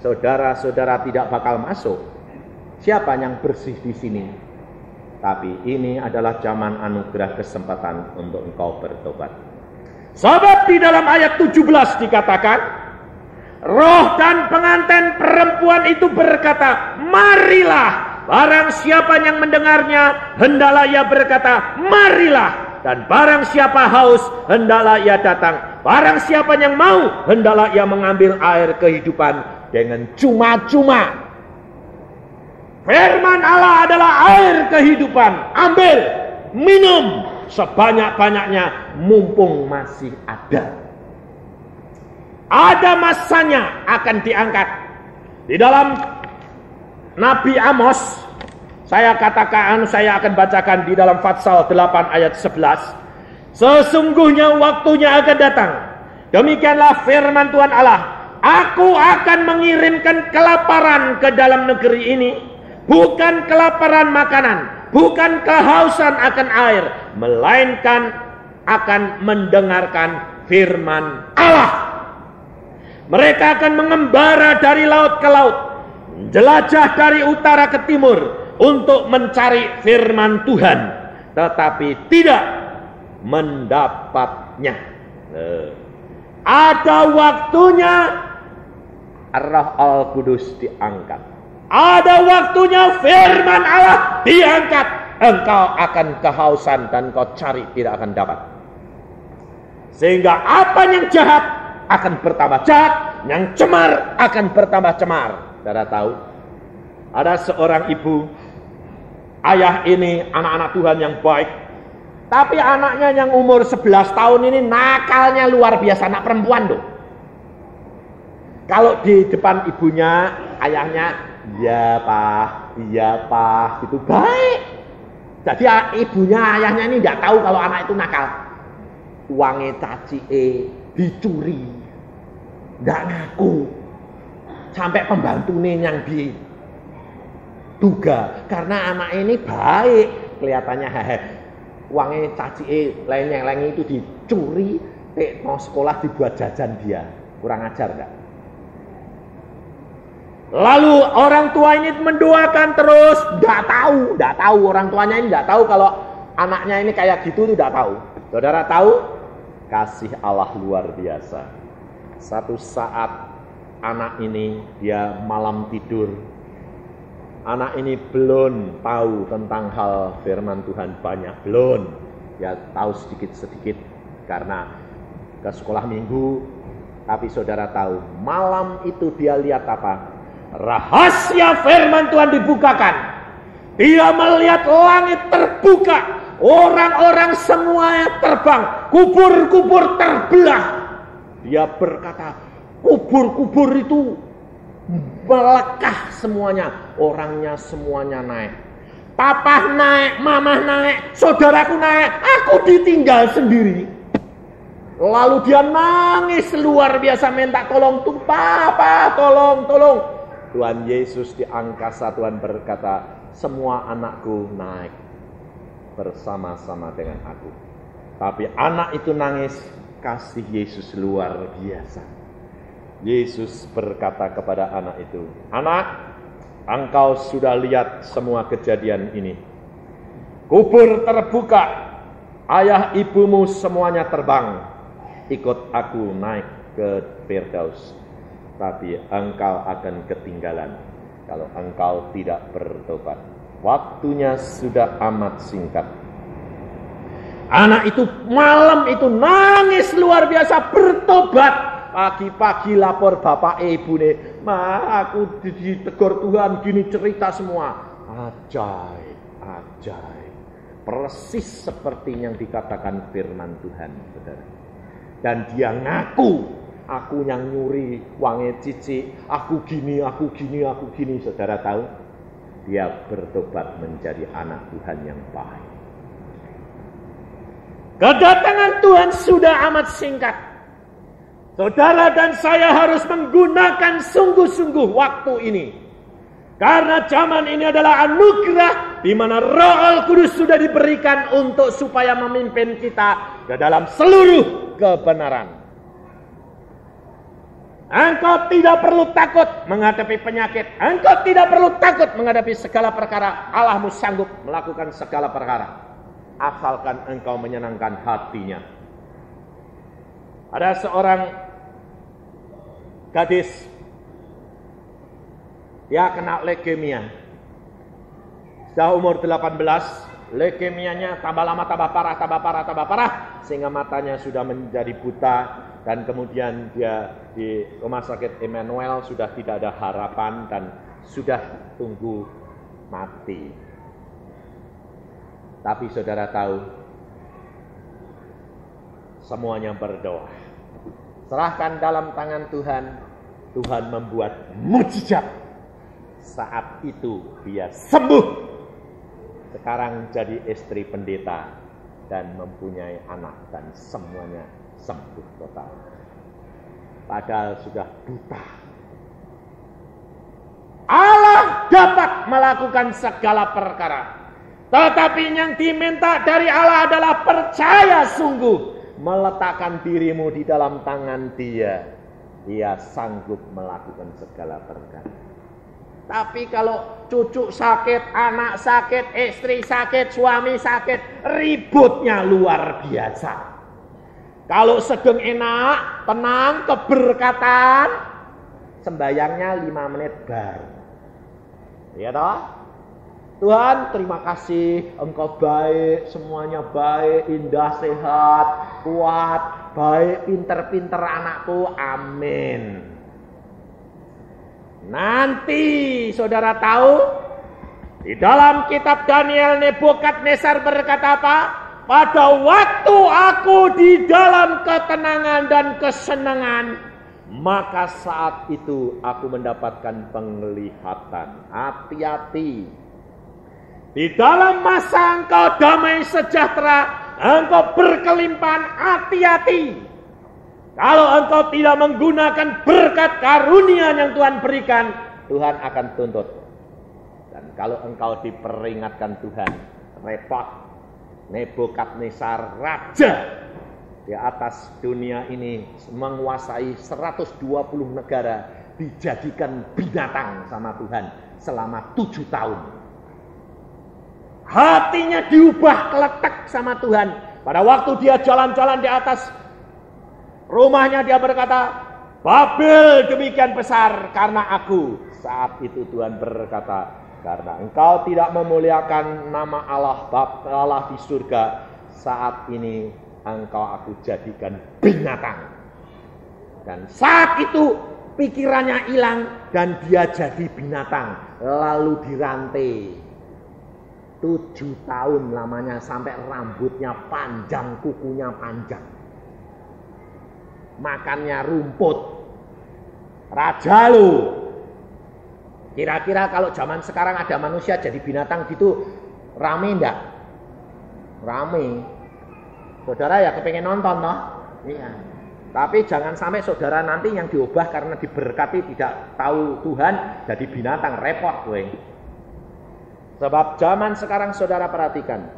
saudara-saudara tidak bakal masuk. Siapa yang bersih di sini? Tapi ini adalah zaman anugerah, kesempatan untuk engkau bertobat. Sebab di dalam ayat 17 dikatakan, roh dan pengantin perempuan itu berkata, marilah. Barang siapa yang mendengarnya, hendaklah ia berkata, marilah. Dan barang siapa haus, hendaklah ia datang. Barang siapa yang mau, hendaklah ia mengambil air kehidupan dengan cuma-cuma. Firman Allah adalah air kehidupan. Ambil, minum sebanyak-banyaknya mumpung masih ada. Ada masanya akan diangkat. Di dalam Nabi Amos, saya akan bacakan di dalam Fatsal 8 ayat 11. Sesungguhnya waktunya akan datang. Demikianlah firman Tuhan Allah. Aku akan mengirimkan kelaparan ke dalam negeri ini. Bukan kelaparan makanan, bukan kehausan akan air, melainkan akan mendengarkan firman Allah. Mereka akan mengembara dari laut ke laut, jelajah dari utara ke timur untuk mencari firman Tuhan, tetapi tidak mendapatnya. Ada waktunya Roh Al-Kudus diangkat. Ada waktunya firman Allah diangkat. Engkau akan kehausan dan kau cari tidak akan dapat. Sehingga apa yang jahat akan bertambah jahat, yang cemar akan bertambah cemar. Saudara tahu, ada seorang ibu, ayah ini anak-anak Tuhan yang baik, tapi anaknya yang umur 11 tahun ini nakalnya luar biasa, anak perempuan tuh. Kalau di depan ibunya, ayahnya, iya pak, gitu baik. Jadi ibunya, ayahnya ini tidak tahu kalau anak itu nakal. Uangnya caci dicuri, tidak ngaku. Sampai pembantunya yang diduga, karena anak ini baik, kelihatannya uangnya caci lenyeng itu dicuri, mau sekolah dibuat jajan dia, kurang ajar enggak? Lalu orang tua ini mendoakan terus, enggak tahu orang tuanya ini enggak tahu kalau anaknya ini kayak gitu, tidak tahu. Saudara tahu, kasih Allah luar biasa. Satu saat anak ini dia malam tidur. Anak ini belum tahu tentang hal firman Tuhan banyak, belum. Ya tahu sedikit-sedikit karena ke sekolah minggu. Tapi saudara tahu, malam itu dia lihat apa? Rahasia firman Tuhan dibukakan. Dia melihat langit terbuka, orang-orang semuanya terbang, kubur-kubur terbelah. Dia berkata, kubur-kubur itu melekah semuanya, orangnya semuanya naik. Papa naik, mama naik, saudaraku naik, aku ditinggal sendiri. Lalu dia nangis luar biasa, minta tolong tuh, Papa, tolong. Tuhan Yesus di angkasa, Tuhan berkata, semua anakku naik bersama-sama dengan aku. Tapi anak itu nangis, kasih Yesus luar biasa. Yesus berkata kepada anak itu, anak, engkau sudah lihat semua kejadian ini. Kubur terbuka, ayah ibumu semuanya terbang, ikut aku naik ke Firdaus. Tapi engkau akan ketinggalan kalau engkau tidak bertobat. Waktunya sudah amat singkat. Anak itu malam itu nangis luar biasa, bertobat. Pagi-pagi lapor bapak ibu nih, aku ditegur Tuhan, gini cerita semua. Ajaib. Persis seperti yang dikatakan firman Tuhan, saudara. Dan dia ngaku, aku yang nyuri uangnya cici, aku gini. Saudara tahu, dia bertobat menjadi anak Tuhan yang baik. Kedatangan Tuhan sudah amat singkat. Saudara dan saya harus menggunakan sungguh-sungguh waktu ini. Karena zaman ini adalah anugerah di mana Roh Al-Kudus sudah diberikan untuk supaya memimpin kita ke dalam seluruh kebenaran. Engkau tidak perlu takut menghadapi penyakit. Engkau tidak perlu takut menghadapi segala perkara. Allahmu sanggup melakukan segala perkara. Asalkan engkau menyenangkan hatinya. Ada seorang gadis, dia kena leukemia. Sudah umur 18, leukemianya tambah lama tambah parah, sehingga matanya sudah menjadi buta, dan kemudian dia di rumah sakit Emmanuel sudah tidak ada harapan dan sudah tunggu mati. Tapi saudara tahu, semuanya berdoa. Serahkan dalam tangan Tuhan, Tuhan membuat mujizat. Saat itu dia sembuh. Sekarang jadi istri pendeta dan mempunyai anak dan semuanya sembuh total. Padahal sudah buta. Allah dapat melakukan segala perkara. Tetapi yang diminta dari Allah adalah percaya sungguh. Meletakkan dirimu di dalam tangan Dia. Dia sanggup melakukan segala perkara. Tapi kalau cucu sakit, anak sakit, istri sakit, suami sakit, ributnya luar biasa. Kalau sedang enak, tenang, keberkatan, sembayangnya 5 menit baru. Ya toh? Tuhan, terima kasih, Engkau baik, semuanya baik, indah, sehat, kuat, baik, pinter-pinter anakku, amin. Nanti saudara tahu, di dalam kitab Daniel, Nebukadnezar berkata apa? Pada waktu aku di dalam ketenangan dan kesenangan, maka saat itu aku mendapatkan penglihatan. Hati-hati. Di dalam masa engkau damai sejahtera, engkau berkelimpahan, hati-hati. Kalau engkau tidak menggunakan berkat karunia yang Tuhan berikan, Tuhan akan tuntut. Dan kalau engkau diperingatkan Tuhan, repot. Nebukadnezar raja di atas dunia ini menguasai 120 negara, dijadikan binatang sama Tuhan selama 7 tahun. Hatinya diubah keletek sama Tuhan. Pada waktu dia jalan-jalan di atas rumahnya, dia berkata, Babel demikian besar karena aku. Saat itu Tuhan berkata, karena engkau tidak memuliakan nama Allah di surga, saat ini engkau aku jadikan binatang. Dan saat itu pikirannya hilang dan dia jadi binatang, lalu dirantai. 7 tahun lamanya sampai rambutnya panjang, kukunya panjang. Makannya rumput. Raja lu. Kira-kira kalau zaman sekarang ada manusia jadi binatang gitu, rame enggak? Rame. Saudara ya kepengen nonton toh? Iya. Tapi jangan sampai saudara nanti yang diubah karena diberkati tidak tahu Tuhan jadi binatang, repot gue. Sebab zaman sekarang saudara perhatikan,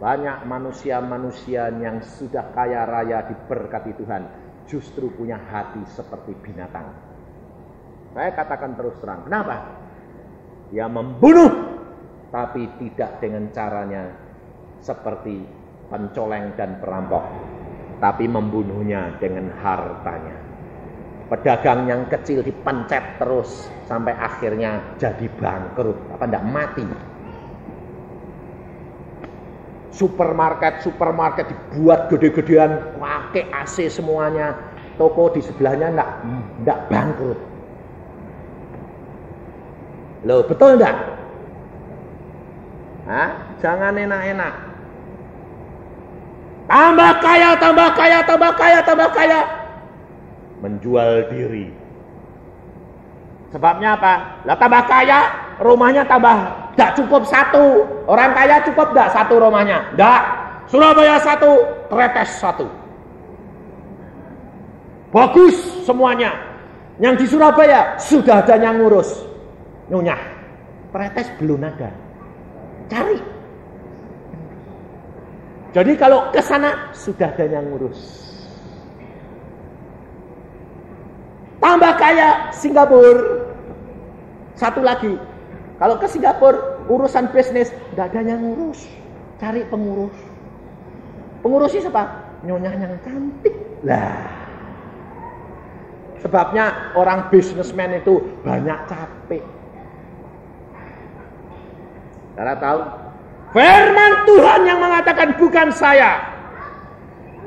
banyak manusia-manusia yang sudah kaya raya diberkati Tuhan justru punya hati seperti binatang. Saya katakan terus terang, kenapa? Dia membunuh, tapi tidak dengan caranya seperti pencoleng dan perampok, tapi membunuhnya dengan hartanya. Pedagang yang kecil dipencet terus sampai akhirnya jadi bangkrut, apa enggak mati. Supermarket dibuat gede-gedean, pakai AC semuanya, toko di sebelahnya enggak bangkrut. Loh, betul enggak? Hah? Jangan enak-enak. Tambah kaya. Menjual diri. Sebabnya apa? Lah tambah kaya, rumahnya tambah tidak cukup 1. Orang kaya cukup tidak 1 rumahnya? Tidak. Surabaya 1, Tretes 1. Bagus semuanya. Yang di Surabaya sudah ada yang ngurus. Nyonya, Tretes belum ada. Cari. Jadi kalau ke sana sudah ada yang ngurus. Tambah kaya Singapura. Satu lagi. Kalau ke Singapura urusan bisnis tidak ada yang ngurus. Cari pengurus. Pengurusnya siapa? Nyonya yang cantik. Lah. Sebabnya orang bisnismen itu banyak capek. Saudara tahu? Firman Tuhan yang mengatakan bukan saya,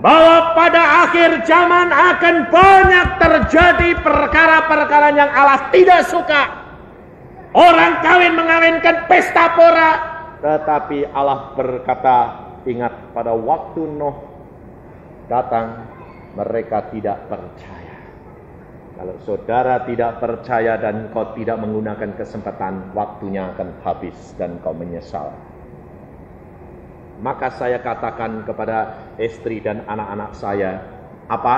bahwa pada akhir zaman akan banyak terjadi perkara-perkara yang Allah tidak suka. Orang kawin mengawinkan pesta pora, tetapi Allah berkata, ingat pada waktu Nuh datang, mereka tidak percaya. Kalau saudara tidak percaya dan kau tidak menggunakan kesempatan, waktunya akan habis dan kau menyesal. Maka saya katakan kepada istri dan anak-anak saya, apa?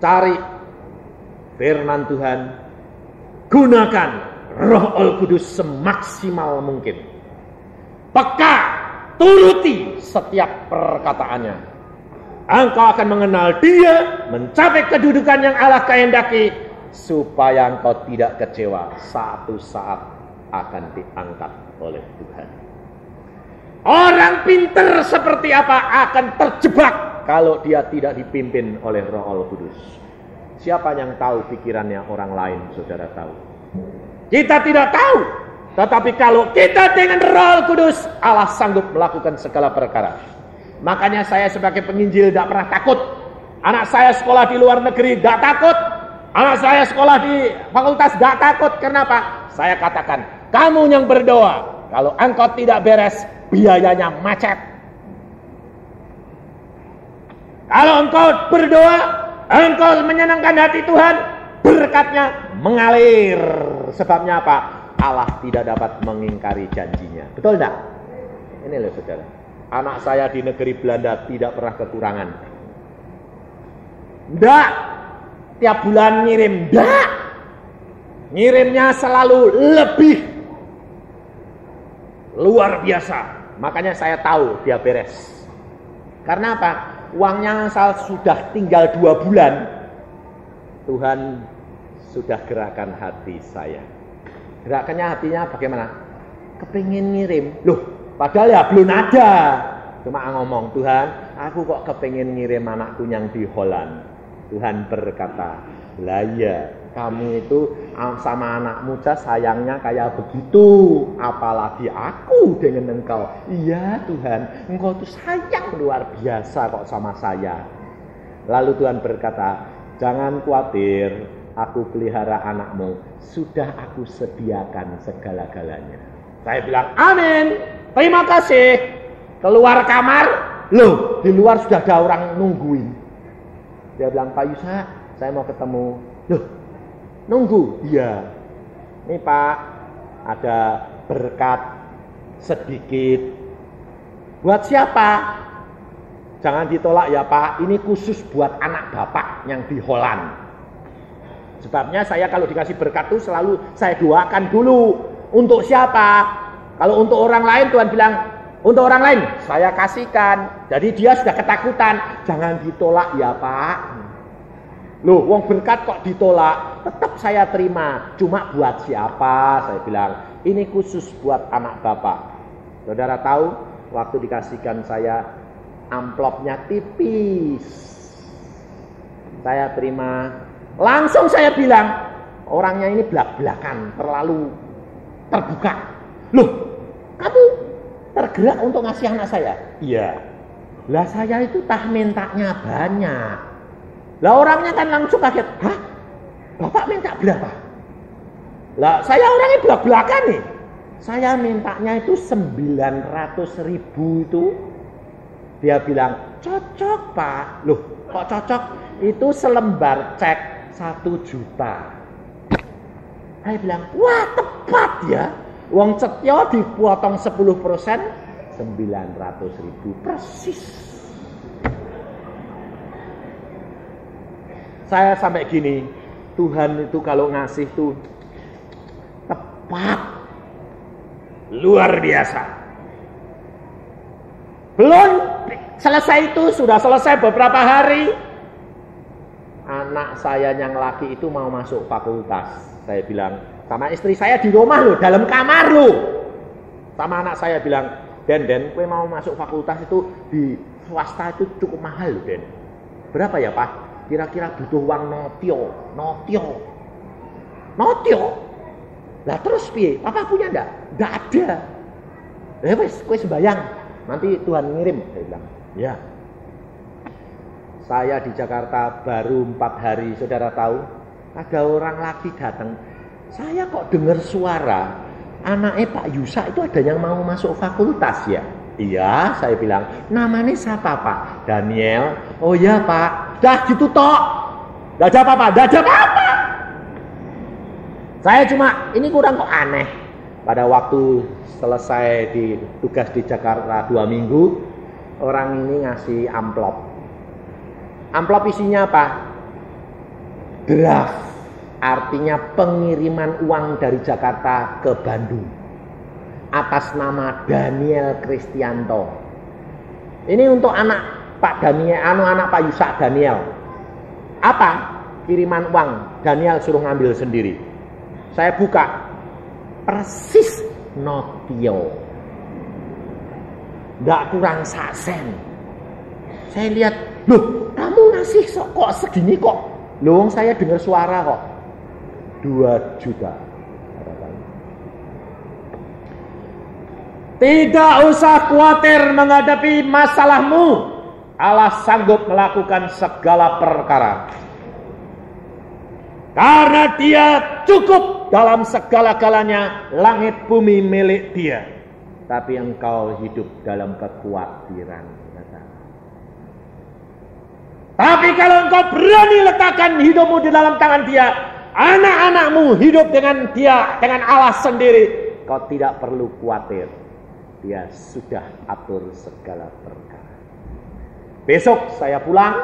Cari firman Tuhan, gunakan Roh Al-Kudus semaksimal mungkin. Peka, turuti setiap perkataannya. Engkau akan mengenal dia, mencapai kedudukan yang Allah kehendaki, supaya engkau tidak kecewa. Satu saat akan diangkat oleh Tuhan. Orang pintar seperti apa akan terjebak kalau dia tidak dipimpin oleh Roh Al-Kudus. Siapa yang tahu pikirannya orang lain, saudara tahu? Kita tidak tahu. Tetapi kalau kita dengan Roh Al-Kudus, Allah sanggup melakukan segala perkara. Makanya saya sebagai penginjil tidak pernah takut. Anak saya sekolah di luar negeri tidak takut. Anak saya sekolah di fakultas tidak takut. Kenapa? Saya katakan, kamu yang berdoa, kalau engkau tidak beres, biayanya macet. Kalau engkau berdoa, engkau menyenangkan hati Tuhan, berkatnya mengalir. Sebabnya apa? Allah tidak dapat mengingkari janjinya. Betul tidak? Ini loh saudara. Anak saya di negeri Belanda tidak pernah kekurangan. Tidak. Tiap bulan ngirim. Tidak. Ngirimnya selalu lebih. Luar biasa. Makanya saya tahu dia beres. Karena apa? Uangnya asal sudah tinggal 2 bulan. Tuhan sudah gerakan hati saya. Gerakannya hatinya bagaimana? Kepingin ngirim. Loh, padahal ya belum ada. Cuma ngomong, Tuhan, aku kok kepingin ngirim anakku yang di Holland. Tuhan berkata, lah ya, kamu itu sama anakmu sayangnya kayak begitu. Apalagi aku dengan engkau. Iya Tuhan, engkau tuh sayang luar biasa kok sama saya. Lalu Tuhan berkata, jangan khawatir, aku pelihara anakmu. Sudah aku sediakan segala-galanya. Saya bilang, amin. Terima kasih. Keluar kamar, loh, di luar sudah ada orang nungguin. Dia bilang, Pak Yusa, saya mau ketemu. Loh, nunggu? Iya. Ini Pak, ada berkat sedikit. Buat siapa? Jangan ditolak ya Pak, ini khusus buat anak Bapak yang di Holland. Sebabnya saya kalau dikasih berkat itu selalu saya doakan dulu. Untuk siapa? Kalau untuk orang lain Tuhan bilang, untuk orang lain saya kasihkan. Jadi dia sudah ketakutan. Jangan ditolak ya Pak. Loh, wong berkat kok ditolak? Tetap saya terima. Cuma buat siapa? Saya bilang, ini khusus buat anak Bapak. Saudara tahu, waktu dikasihkan saya, amplopnya tipis. Saya terima. Langsung saya bilang, orangnya ini belak-belakan, terlalu terbuka. Loh, kamu tergerak untuk ngasih anak saya? Iya. Lah saya itu mintanya banyak. Lah orangnya kan langsung kaget. Hah? Bapak minta berapa? Lah saya orangnya belak-belakan nih. Saya mintanya itu 900.000 itu. Dia bilang, cocok Pak. Loh, kok cocok? Itu selembar cek 1 juta. Saya bilang, wah tepat ya. Wong Cetyo dipotong 10%, 900.000 persis. Saya sampai gini, Tuhan itu kalau ngasih tuh tepat, luar biasa. Belum selesai itu, sudah selesai beberapa hari. Anak saya yang laki itu mau masuk fakultas. Saya bilang sama istri saya di rumah loh, dalam kamar loh. Sama anak saya bilang, Den, kowe mau masuk fakultas itu di swasta itu cukup mahal loh, Den. Berapa ya Pak? Kira-kira butuh uang notio. Lah terus piye? Papa punya enggak? Enggak ada. Wes, kowe sembayang. Nanti Tuhan ngirim, saya bilang. Ya. Saya di Jakarta baru 4 hari, saudara tahu, ada orang lagi datang. Saya kok dengar suara, anaknya Pak Yusa itu ada yang mau masuk fakultas ya? Iya, saya bilang. Namanya siapa Pak? Daniel. Oh ya Pak. Dah gitu tok. Dah ada apa-apa? Dah ada apa-apa. Saya cuma, ini kurang kok aneh. Pada waktu selesai di tugas di Jakarta 2 minggu, orang ini ngasih amplop. Amplop isinya apa? Draft. Artinya pengiriman uang dari Jakarta ke Bandung. Atas nama Daniel Kristianto. Ini untuk anak Pak Daniel, anak Pak Yusak Daniel. Apa? Kiriman uang. Daniel suruh ngambil sendiri. Saya buka. Persis notio. Nggak kurang sasen. Saya lihat, loh, kamu ngasih kok segini kok? Loh, saya dengar suara kok. 2 juta. Tidak usah khawatir menghadapi masalahmu. Allah sanggup melakukan segala perkara. Karena Dia cukup dalam segala-galanya, langit bumi milik Dia. Tapi engkau hidup dalam kekhawatiran. Tapi kalau engkau berani letakkan hidupmu di dalam tangan Dia, anak-anakmu hidup dengan Dia, dengan Allah sendiri, kau tidak perlu khawatir. Dia sudah atur segala perkara. Besok saya pulang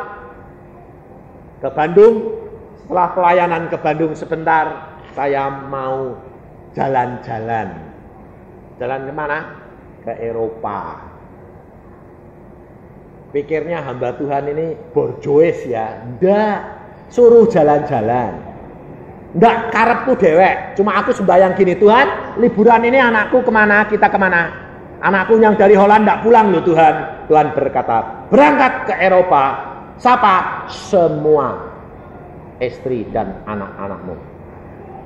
ke Bandung. Setelah pelayanan ke Bandung sebentar, saya mau jalan-jalan. Jalan kemana? Ke Eropa. Pikirnya hamba Tuhan ini borjoes ya. Nggak, suruh jalan-jalan. Nggak karepku dewek. Cuma aku sembahyang gini, Tuhan, liburan ini anakku kemana, kita kemana? Anakku yang dari Holland tidak pulang loh Tuhan. Tuhan berkata, berangkat ke Eropa. Siapa? Semua istri dan anak-anakmu.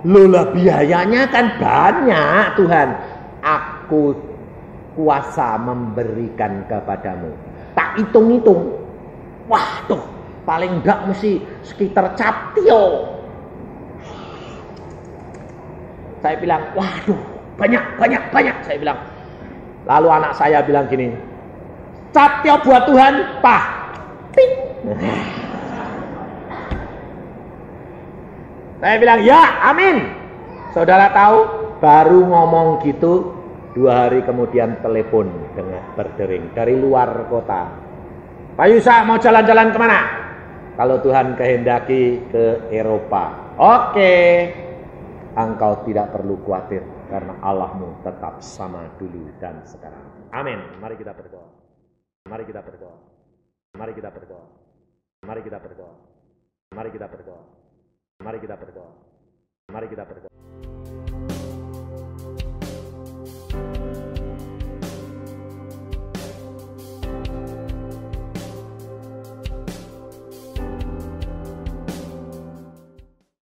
Lola biayanya kan banyak Tuhan. Aku kuasa memberikan kepadamu. Tak hitung-hitung. Wah tuh, paling enggak mesti sekitar captio. Saya bilang, waduh, banyak. Saya bilang. Lalu anak saya bilang gini, captio buat Tuhan, Pak. Ping. Saya bilang, ya amin. Saudara tahu, baru ngomong gitu, 2 hari kemudian telepon dengan berdering dari luar kota. Pak Yusa mau jalan-jalan kemana? Kalau Tuhan kehendaki ke Eropa. Oke. Engkau tidak perlu khawatir. Karena Allahmu tetap sama dulu dan sekarang. Amin. Mari kita berdoa. Mari kita berdoa. Mari kita berdoa. Mari kita berdoa. Mari kita berdoa. Mari kita berdoa. Mari kita berdoa.